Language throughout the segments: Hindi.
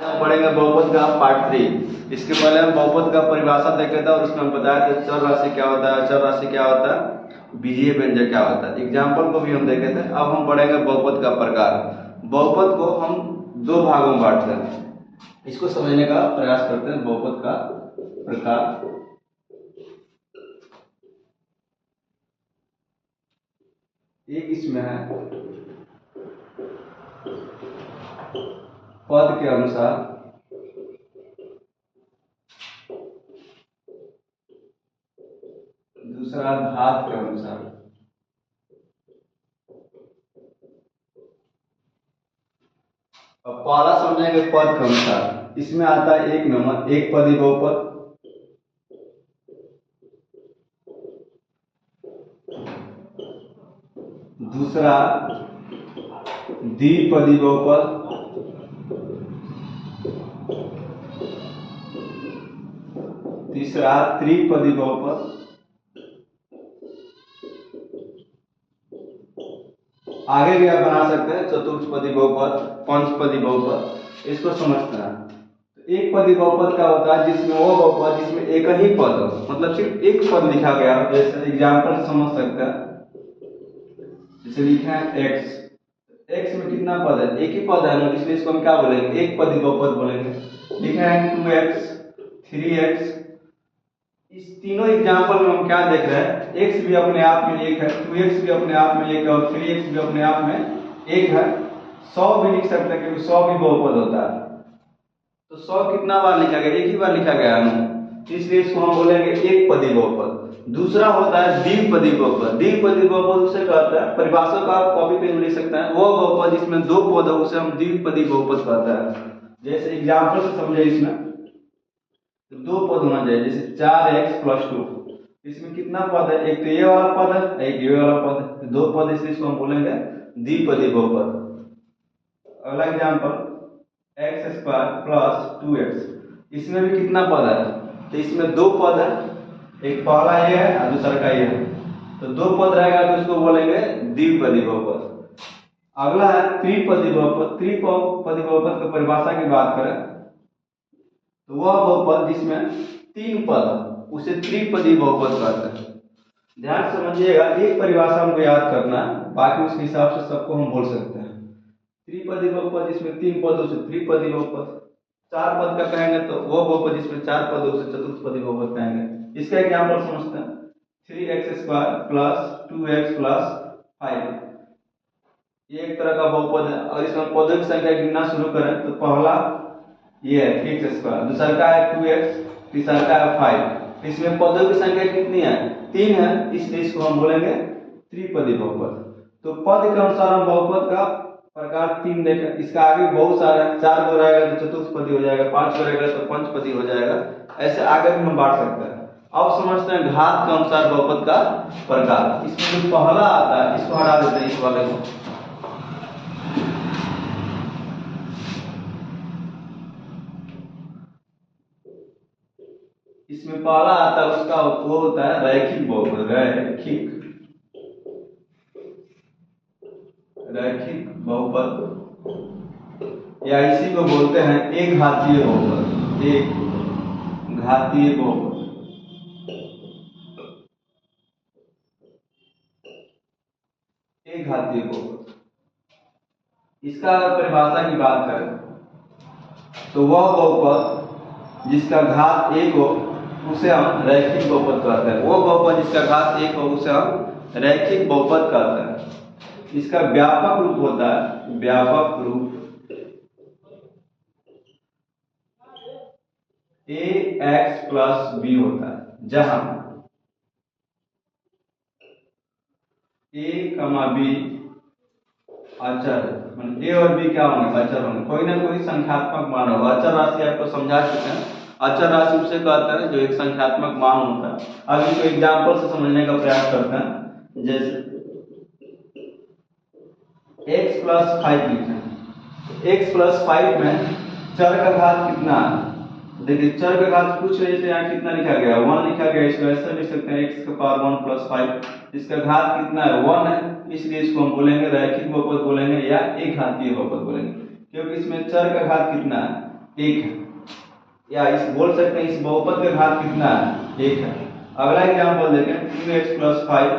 हम पढ़ेंगे बहुपद का पार्ट 3। इसके पहले हम बहुपद का परिभाषा देखे थे और उसमें हम बताया था चर राशि क्या होता है, अचर राशि क्या होता है, बीजीय व्यंजक क्या होता है। एग्जाम्पल को भी हम देखे थे। अब हम पढ़ेंगे बहुपद का प्रकार। बहुपद को हम दो भागों में बांटते हैं, इसको समझने का प्रयास करते हैं। बहुपद का प्रकार, एक इसमें है पद के अनुसार, दूसरा घात के अनुसार। अब पहला समझेंगे पद के अनुसार। इसमें आता है एक नंबर एक पदी बहुपद, दूसरा द्विपदी बहुपद, तीसरा त्रिपदी बहुपद, आगे भी आप बना सकते हैं चतुर्थपदी बहुपद, पंचपदी बहुपद। इसको समझते हैं। तो एक पदी बहुपद क्या होता है, जिसमें वो बहुपद जिसमें एक ही पद हो, मतलब सिर्फ एक पद लिखा गया हो। जैसे एग्जाम्पल से समझ सकते हैं, जैसे लिखा है x। x में कितना पद है, एक ही पद है ना, इसलिए इसको हम क्या बोलेंगे, एक पदी बहुपद बोलेंगे। लिखा है 2x, 3x। इस तीनों एग्जाम्पल में हम क्या देख रहे हैं, x भी अपने आप में एक है, 2x भी अपने आप में एक है और 3x भी अपने आप में एक है। 100 भी लिख सकते हैं क्योंकि 100 भी बहुपद होता है। तो 100 कितना बार लिखा गया, एक ही बार लिखा गया है ना, इसलिए इसको हम बोलेंगे एक पदी बहुपद। दूसरा होता है द्विपदी बहुपद। द्विपदी बहुपद उसे कहते हैं, परिभाषा का आप कॉपी पेन में लिख सकते हैं, वो बहुपद जिसमें दो पद हो उसे हम द्विपदी बहुपद कहते हैं। जैसे एग्जाम्पल से समझे, इसमें दो पद होना चाहिए। जैसे 4x + 2, इसमें कितना पद है, एक तो ये वाला पद है, एक ये वाला पद है, दो पद, इसलिए इसको हम बोलेंगे द्विपदी बहुपद। अगला एग्जाम्पल x² + 2x, इसमें भी कितना पद है, तो इसमें दो पद है, एक पहला ये है और दूसरा का ये है, तो दो पद रहेगा तो इसको बोलेंगे द्विपदी बहुपद। अगला है त्रिपदी बहुपद। त्रिपदी बहुपद की परिभाषा की बात करें तो वह बहुपद जिसमें तीन पद है उसे त्रिपदी बहुपद कहते हैं। ध्यान समझिएगा, एक परिभाषा हमको याद करना है, बाकी उसके हिसाब से सबको हम बोल सकते हैं। त्रिपदी बहुपद जिसमें तीन पद उसे त्रिपदी बहुपद, चार पद का कहेंगे तो वो बहुपद जिसमें चार पद उसे चतुर्थपदी बहुपद कहेंगे। इसका एग्जाम्पल समझते हैं, 3x² + 2x + 5। ये एक तरह का बहुपद है और इसमें पदों की संख्या गिनना शुरू करें तो पहला ये है x², दूसरा का है 2x, तीसरा का है 5। इसमें पदों की संख्या कितनी है, 3 है, इसलिए इसको हम बोलेंगे त्रिपदी बहुपद। तो पद के अनुसार हम बहुपद का प्रकार 3 देखें। इसका आगे बहुत सारा है, 4 को रहेगा तो चतुर्थपदी हो जाएगा, 5 को रहेगा तो पंचपदी हो जाएगा, ऐसे आगे भी हम बांट सकते हैं। अब समझते हैं घात के अनुसार बहुपद का प्रकार। इसमें जो पहला आता है इसको हटा देते हैं, इस वाले को। इसमें पहला आता है उसका वो होता है रैखिक बहुपद। रैखिक बहुपद या इसी को बोलते हैं एक घातीय बहुपद। एक घातीय बहुपद, एक घातीय बहुपद। इसका अगर परिभाषा की बात करें तो वह बहुपद जिसका घात एक हो उसे हम रैखिक बहुपद कहते हैं। वो बहुपद जिसका घात एक हो उसे हम रैखिक बहुपद कहते हैं। इसका व्यापक रूप होता है, व्यापक रूप ax + b होता है, जहां a, b अचर है। a और b क्या होंगे, अचर होंगे, कोई ना कोई संख्यात्मक मान होगा। अचर राशि आपको समझा चुके हैं। अचर राशि उसे कहते हैं जो एक संख्यात्मक मान होता है। अब इसको एग्जाम्पल से समझने का प्रयास करते हैं। जैसे x + 5 लिखें, x + 5 में चर का घात कितना है, देखिए चर का घात पूछ रहे थे, यहाँ कितना लिखा गया, 1 लिखा गया। इसको ऐसे लिख सकते हैं x⁴ + 5। इसका घात कितना है, 1 है, इसलिए इसको हम बोलेंगे रैखिक बहुपद बोलेंगे या एक घातीय बहुपद बोलेंगे, क्योंकि इसमें चर का घात कितना है, 1 है, या इस बोल सकते हैं इस बहुपद का घात कितना है 1 है। अगला एग्जाम्पल देखें 2x + 5।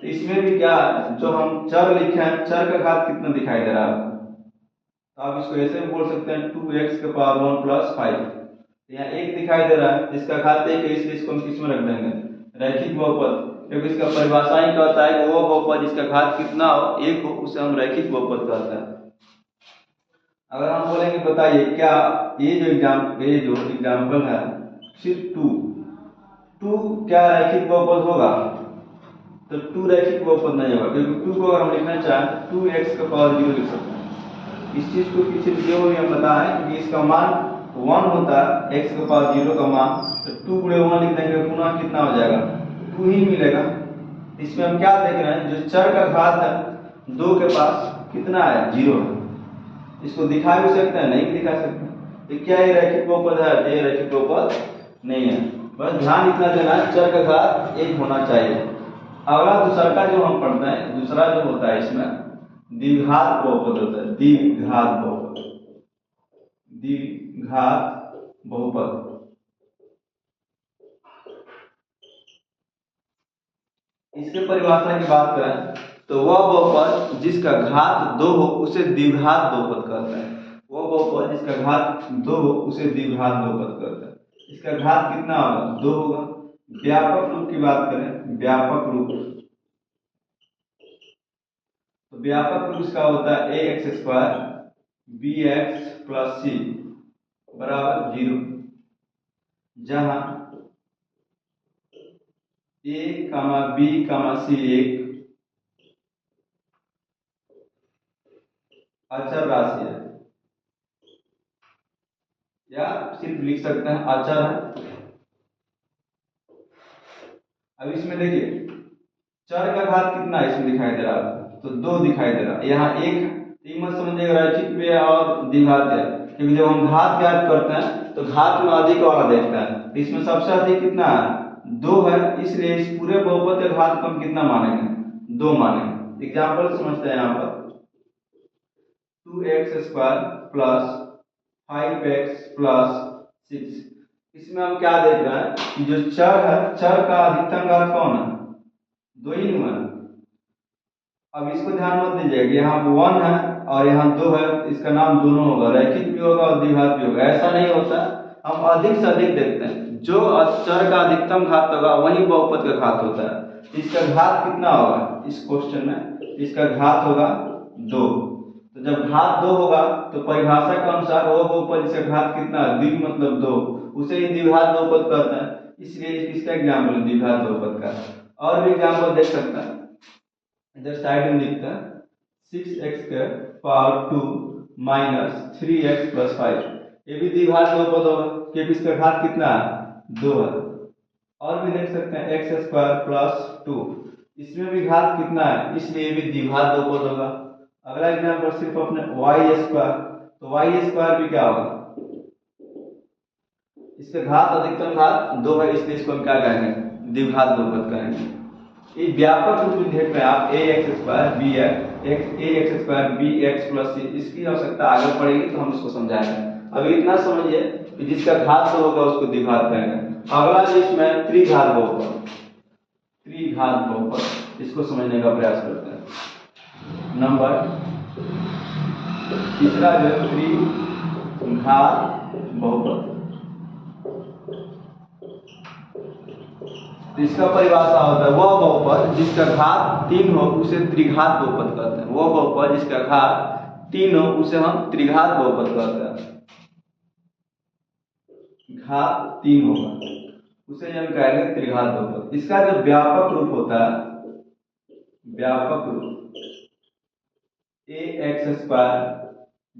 तो इसमें भी क्या जो हम चर लिखे हैं चर का घात कितना दिखाई दे रहा है, तो आप इसको ऐसे भी बोल सकते हैं 2x की पावर 1 + 5। यहाँ 1 दिखाई दे रहा है, इसका घात 1 है, इसलिए इसको हम किस में रख देंगे रैखिक बहुपद, क्योंकि इसका परिभाषा ही कहता है कि वो बहुपद जिसका घात कितना हो 1 हो उसे हम रैखिक बहुपद कहते हैं। अगर हम बोलेंगे बताइए क्या ये जो एग्जाम्पल है सिर्फ 2 क्या रैखिक बहुपद होगा, तो 2 रैखिक बहुपद नहीं होगा, क्योंकि 2 को अगर हम लिखना चाहें 2x की पावर 0 लिख सकते हैं। इस चीज को पीछे वीडियो में हम बताएं, क्योंकि इसका मान 1 होता है x की पावर 0 का मान, तो 2 × 1 लिख देंगे, पुनः कितना हो जाएगा 2 ही मिलेगा। इसमें हम क्या देख रहे हैं जो चर का घात है 2 के पास कितना है 0 है, इसको दिखा भी सकते हैं नहीं भी दिखा सकते हैं। तो क्या ये रैखिक बहुपद है, ये रैखिक बहुपद नहीं है। बस ध्यान इतना देना चर का घात 1 होना चाहिए। अगला दूसरा का जो हम पढ़ते हैं, दूसरा जो होता है इसमें द्विघात बहुपद होता है, द्विघात बहुपद, द्विघात बहुपद। इसके परिभाषा की बात करें तो वह बहुपद जिसका घात 2 हो उसे द्विघात बहुपद कहते हैं। वह बहुपद जिसका घात 2 हो उसे द्विघात बहुपद कहते हैं। इसका घात कितना होगा 2 होगा। व्यापक रूप की बात करें, व्यापक रूप, तो व्यापक रूप इसका होता है ax² bx + c = 0, जहां a, b, c एक अचर राशि है, या सिर्फ लिख सकते हैं अचर है। अब इसमें देखिए चर का घात कितना इसमें दिखाई दे रहा है, तो 2 दिखाई दे रहा है, यहाँ 1 है। ये मत समझिएगा रैखिक में और द्विघात है, क्योंकि जब हम घात ज्ञात करते हैं तो घात में अधिक वाला देखते हैं। इसमें सबसे अधिक कितना है 2 है, इसलिए इस पूरे बहुपद के घात को हम कितना मानेंगे 2 मानेंगे। एग्जाम्पल समझते हैं यहाँ पर 2x² + 5x + 6। इसमें हम क्या देख रहे हैं कि जो चर है चर का अधिकतम घात कौन है 2 ही है। अब इसको ध्यान मत दीजिए कि यहाँ 1 है और यहाँ 2 है, इसका नाम दोनों होगा, रैखिक भी होगा और द्विघात भी होगा, ऐसा नहीं होता। हम अधिक से अधिक देखते हैं, जो चर का अधिकतम घात होगा वही बहुपद का घात होता है। इसका घात कितना होगा इस क्वेश्चन में, इसका घात होगा 2। तो जब घात 2 होगा तो परिभाषा के अनुसार वो बहुपद जिसका घात कितना है द्वि मतलब 2, उसे ही द्विघात बहुपद कहते हैं। इसलिए इसका एग्जाम्पल द्विघात बहुपद का। और भी एग्जाम्पल देख सकते हैं, इधर साइड में लिखते हैं 6x² ^ 2 - 3x + 5। ये भी द्विघात बहुपद होगा, क्योंकि इसका घात कितना है 2 है। और भी देख सकते हैं x² + 2, इसमें भी घात कितना है, इसलिए भी द्विघात बहुपद होगा। अगला एग्जाम्पल सिर्फ अपने y², तो y² भी क्या होगा, इसका घात अधिकतम घात 2 है, इसलिए इसको हम क्या कहेंगे द्विघात बहुपद कहेंगे। ये व्यापक रूप में देख रहे हैं आप ax² bx + c, इसकी आवश्यकता आगे पड़ेगी तो हम इसको समझाएंगे। अभी इतना समझिए कि जिसका घात 2 होगा उसको द्विघात कहेंगे। अगला जो इसमें त्रिघात बहुपद, त्रिघात बहुपद, इसको समझने का प्रयास करते हैं। नंबर तीसरा जो त्रिघात बहुपद, इसका परिभाषा होता है वह बहुपद जिसका घात 3 हो उसे त्रिघात बहुपद कहते हैं। वह बहुपद जिसका घात 3 हो उसे हम त्रिघात बहुपद कहते हैं। घात 3 होगा उसे हम कहेंगे त्रिघात बहुपद। इसका जो व्यापक रूप होता है, व्यापक रूप ax²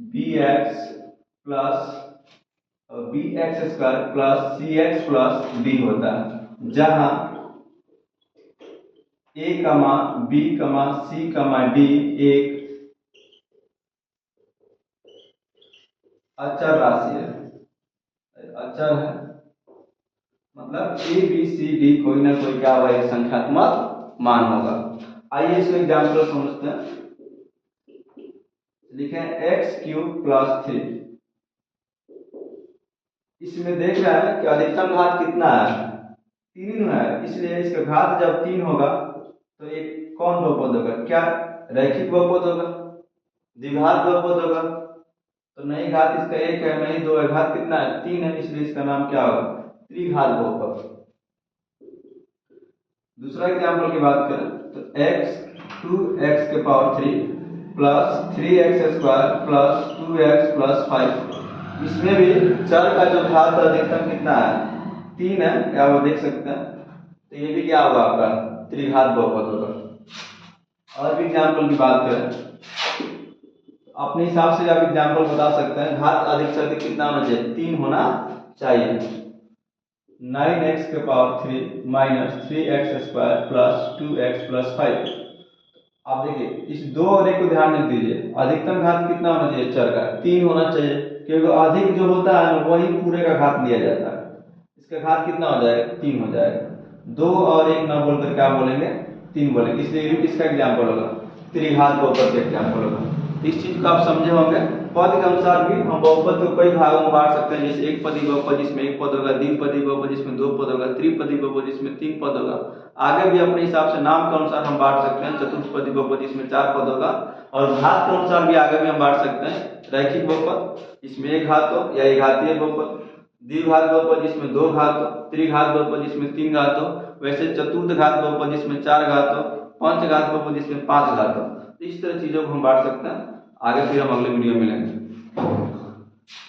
bx + cx + d होता है, जहां a, b, c, d एक अचर राशि है, अचर है, मतलब a, b, c, d कोई ना कोई क्या हुआ एक संख्यात्मक मान होगा। आइए इसको एग्जाम्पल समझते हैं। लिखें x³ + 3, इसमें देख रहा है कि अधिकतम घात कितना है, 3 है, इसलिए इसका घात जब 3 होगा तो एक कौन बहुपद होगा, क्या रैखिक बहुपद होगा, द्विघात बहुपद होगा। तो नहीं घात इसका 1 है, नहीं 2 है, घात कितना है 3 है, इसलिए इसका नाम क्या होगा, त्रिघात बहुपद। दूसरा एग्जाम्पल की बात करें तो x 2x के power 3 plus 3x² plus 2x plus 5, इसमें भी चर का जो घात अधिकतम कितना है 3 है, क्या वो देख सकते हैं। तो ये भी क्या होगा आपका त्रिघात बहुपद होगा। और भी एग्जाम्पल की बात करें अपने हिसाब से आप एग्जाम्पल बता सकते हैं, घात अधिक से अधिक कितना होना चाहिए, 3 होना चाहिए। 9x के power 3 minus 3x² plus 2x plus 5। आप देखिए इस 2 और 1 को ध्यान में दीजिए, अधिकतम घात कितना होना चाहिए चर का 3 होना चाहिए, क्योंकि अधिक जो होता है वही पूरे का घात लिया जाता है। इसका घात कितना हो जाएगा 3 हो जाएगा, 2 और 1 ना बोलकर क्या बोलेंगे 3 बोलेंगे, इसलिए ये किसका एग्जाम्पल होगा, त्रिघात बहुपद का एग्जाम्पल होगा। इस चीज को आप समझे होंगे। पद के अनुसार भी हम बहुपद को कई भागों में बांट सकते हैं, जैसे एक पदी बहुपद जिसमें 1 पद होगा, द्विपदी बहुपद जिसमें 2 पद होगा, त्रिपदी बहुपद जिसमें 3 पद होगा। आगे भी अपने हिसाब से नाम के अनुसार हम बांट सकते हैं, चतुर्थपदी बहुपद जिसमें 4 पद होगा, और घात के अनुसार भी आगे भी हम बांट सकते हैं, रैखिक बहुपद जिसमें 1 घात हो या एकघातीय बहुपद, द्विघात बहुपद जिसमें 2 घात हो, त्रिघात बहुपद जिसमें 3 घात हो, वैसे चतुर्थ घात बहुपद जिसमें 4 घात हो, पंचघात बहुपद जिसमें 5 घात हो। इस तरह चीजों को हम बांट सकते हैं। आगे फिर हम अगले वीडियो में मिलेंगे।